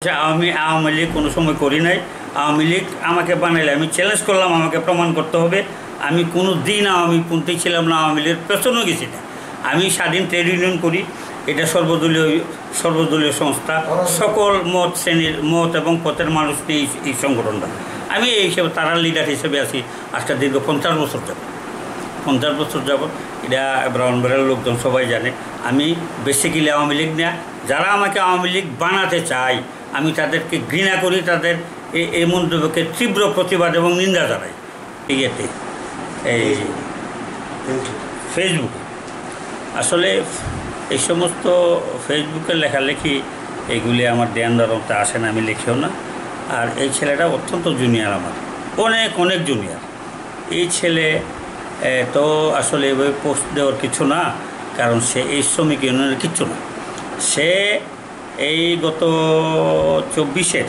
আমি আওয়ামী লীগ কোনো সময় করি নাই। আওয়ামী লীগ আমাকে বানাইলে আমি চ্যালেঞ্জ করলাম, আমাকে প্রমাণ করতে হবে। আমি কোনো দিন আওয়ামীপন্থী ছিলাম না, আওয়ামী লীগের পেছনেও গেছি না। আমি স্বাধীন ট্রেড ইউনিয়ন করি, এটা সর্বদলীয় সংস্থা, সকল মত শ্রেণীর মত এবং পথের মানুষ নিয়ে এই সংগঠনটা। আমি এই হিসেবে তারার লিডার হিসেবে আছি আজকে দীর্ঘ 50 বছর যাব। 50 বছর যাব, এটা ব্রাহ্মণবাড়িয়ার লোকজন সবাই জানে। আমি বেসিক্যালি আওয়ামী লীগ না, যারা আমাকে আওয়ামী লীগ বানাতে চায় আমি তাদেরকে ঘৃণা করি, তাদের এই মন্তব্যকে তীব্র প্রতিবাদ এবং নিন্দা জানাই। ইয়েতে এই ফেসবুকে আসলে এই সমস্ত ফেসবুকের লেখালেখি এইগুলি আমার ধ্যান ধারণাতে আসে না, আমি লিখিও না। আর এই ছেলেটা অত্যন্ত জুনিয়র, আমার অনেক জুনিয়র। এই ছেলে তো আসলে এভাবে পোস্ট দেওয়ার কিছু না, কারণ সে এই শ্রমিক ইউনিয়নের কিচ্ছু না। সে এই গত 24-এর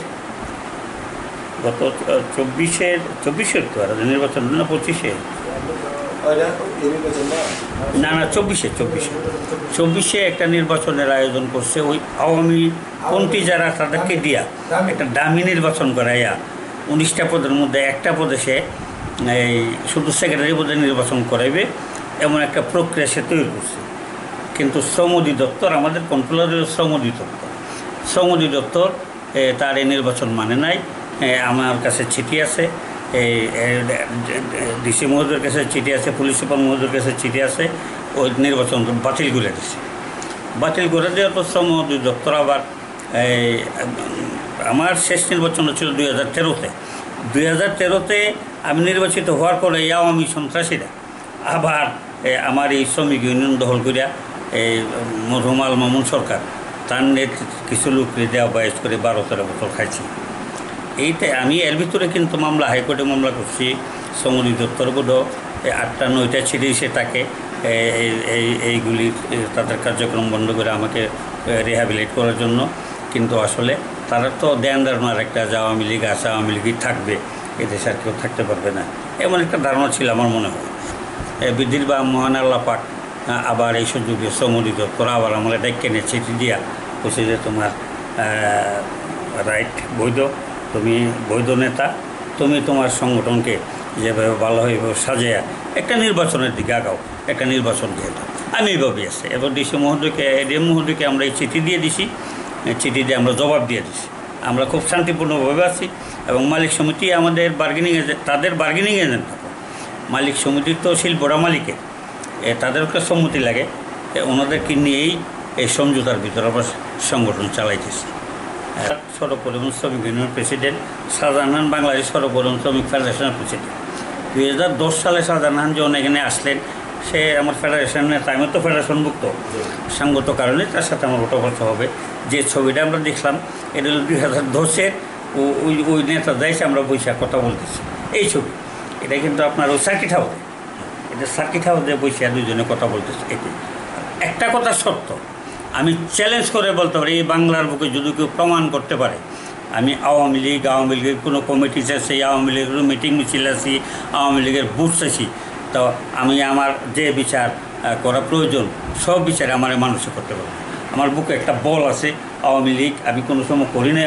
তো আর নির্বাচন না, 25-এ না 24-এ একটা নির্বাচনের আয়োজন করছে। ওই আওয়ামী পন্থী যারা তাদেরকে দিয়া একটা দামি নির্বাচন করাইয়া 19টা পদের মধ্যে একটা পদে সে এই শুধু সেক্রেটারি পদে নির্বাচন করাইবে এমন একটা প্রক্রিয়া সে তৈরি করছে। কিন্তু শ্রম অধিদপ্তর, আমাদের কন্ট্রোলারের শ্রম অধিদপ্তর তার এই নির্বাচন মানে নাই। আমার কাছে চিঠি আছে, ডিসি মহোদয়ের কাছে চিঠি আছে, পুলিশ সুপার মহোদয়ের কাছে চিঠি আছে। ওই নির্বাচন বাতিল করে দিচ্ছে। বাতিল করে দেওয়া তো শ্রম অধিদপ্তর আবার আমার শেষ নির্বাচন ছিল 2013-তে। 2013-তে আমি নির্বাচিত হওয়ার পরে এই আওয়ামী সন্ত্রাসীরা আবার আমার এই শ্রমিক ইউনিয়ন দখল করিয়া এই মরহুম আল মামুন সরকার তার কিছু লোককে দেওয়া বয়স করে 12-13 বছর খাইছি। এইটাই আমি এর ভিতরে কিন্তু মামলা, হাইকোর্টে মামলা করছি। শ্রম অধিদপ্তর বোধ 8টা-9টা ছিঁড়েছে তাকে এইগুলি তাদের কার্যক্রম বন্ধ করে আমাকে রিহ্যাবিলিট করার জন্য। কিন্তু আসলে তারা তো ধ্যান ধারণার একটা যে আওয়ামী লীগ আছে, আওয়ামী লীগই থাকবে, এদেশে আর কেউ থাকতে পারবে না, এমন একটা ধারণা ছিল আমার মনে হয়। বিধির বা মহান আল্লাহ পাক আবার এই সুযোগে শ্রম অধিদপ্তর আবার আমরা ডেকে নিয়ে চিঠি দিয়া বলছে যে তোমার রাইট বৈধ, তুমি বৈধ নেতা, তুমি তোমার সংগঠনকে যেভাবে ভালোভাবে সাজিয়ে একটা নির্বাচনের দিকে আগাও, একটা নির্বাচন দিয়ে দাও। আমি এইভাবেই আসছি। এবার ডিসি মহোদয়কে, এডিএম মহোদয়কে আমরা এই চিঠি দিয়ে দিছি, চিঠি দিয়ে আমরা জবাব দিয়ে দিছি। আমরা খুব শান্তিপূর্ণভাবে আছি এবং মালিক সমিতি আমাদের বার্গেনিং এজেন্ট, তাদের বার্গেনিং এজেন্ট। মালিক সমিতির তো শিল্পরা মালিকের, তাদেরকে সম্মতি লাগে, ওনাদেরকে নিয়েই এই সমঝোতার ভিতরে আমরা সংগঠন চালাইতেছি। সড়ক পরিবহন শ্রমিক ইউনিয়নের প্রেসিডেন্ট শাহজাহান, বাংলাদেশ সড়ক পরিবহন শ্রমিক ফেডারেশনের প্রেসিডেন্ট। 2010 সালে শাহজাহান যখন এখানে আসলেন, সে আমার ফেডারেশনের নেতা, আমি তো ফেডারেশনভুক্ত, সঙ্গত কারণে তার সাথে আমার ওঠাবসা হবে। যে ছবিটা আমরা দেখলাম এটা হল 2010-এর, ওই নেতা যাইছে, আমরা বৈশাখ কথা বলতেছি এই ছবি। এটা কিন্তু আপনার ওই সার্কিট হাউস, এটা সার্কিট হাউসে বসে দুজনে কথা বলতেছে। এটি একটা কথা সত্য, আমি চ্যালেঞ্জ করে বলতে পারি, এই বাংলার বুকে যদি কেউ প্রমাণ করতে পারে আমি আওয়ামী লীগের কোনো কমিটি আছি, আওয়ামী লীগের মিটিং মিছিল আছি, আওয়ামী লীগের বুথ আছি, তো আমি আমার যে বিচার করা প্রয়োজন সব বিচারে আমার মানুষে করতে পারবো। আমার বুকে একটা বল আছে, আওয়ামী লীগ আমি কোনো সময় করি নাই।